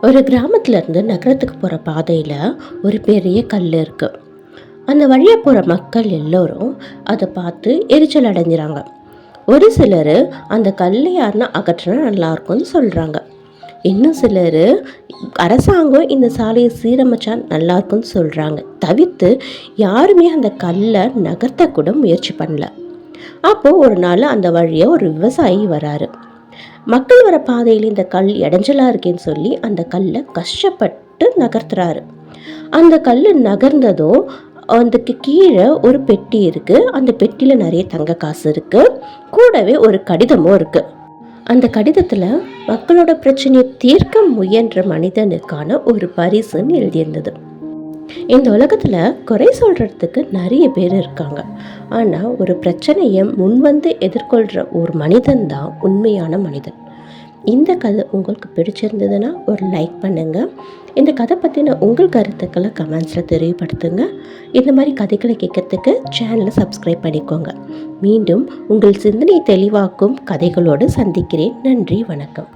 ஒரு கிராமத்துலேருந்து நகரத்துக்கு போகிற பாதையில் ஒரு பெரிய கல் இருக்குது. அந்த வழியாக போகிற மக்கள் எல்லோரும் அதை பார்த்து எரிச்சல் அடைஞ்சிறாங்க. ஒரு சிலர் அந்த கல்லை யாருன்னா அகற்றினா நல்லாயிருக்கும்னு சொல்கிறாங்க. இன்னும் சிலர் அரசாங்கம் இந்த சாலையை சீரமைச்சா நல்லாயிருக்கும்னு சொல்கிறாங்க. தவிர்த்து யாருமே அந்த கல்லை நகர்த்தக்கூட முயற்சி பண்ணல. அப்போது ஒரு நாள் அந்த வழியாக ஒரு விவசாயி வராரு. மக்கள் வர பாதையில் இந்த கல் இடைஞ்சலாக இருக்கேன்னு சொல்லி அந்த கல்லை கஷ்டப்பட்டு நகர்த்துறாரு. அந்த கல் நகர்ந்ததும் அதுக்கு கீழே ஒரு பெட்டி இருக்குது. அந்த பெட்டியில் நிறைய தங்க காசு இருக்குது. கூடவே ஒரு கடிதமும் இருக்குது. அந்த கடிதத்தில் மக்களோட பிரச்சனையை தீர்க்க முயன்ற மனிதனுக்கான ஒரு பரிசுன்னு எழுதியிருந்தது. இந்த உலகத்தில் குறை சொல்கிறதுக்கு நிறைய பேர் இருக்காங்க. ஆனால் ஒரு பிரச்சனையை முன்வந்து எதிர்கொள்கிற ஒரு மனிதன் தான் உண்மையான மனிதன். இந்த கதை உங்களுக்கு பிடிச்சிருந்ததுன்னா ஒரு லைக் பண்ணுங்கள். இந்த கதை பற்றின உங்கள் கருத்துக்களை கமெண்ட்ஸில் தெரியப்படுத்துங்க. இந்த மாதிரி கதைகளை கேட்கறதுக்கு சேனலை சப்ஸ்கிரைப் பண்ணிக்கோங்க. மீண்டும் உங்கள் சிந்தனை தெளிவாக்கும் கதைகளோடு சந்திக்கிறேன். நன்றி, வணக்கம்.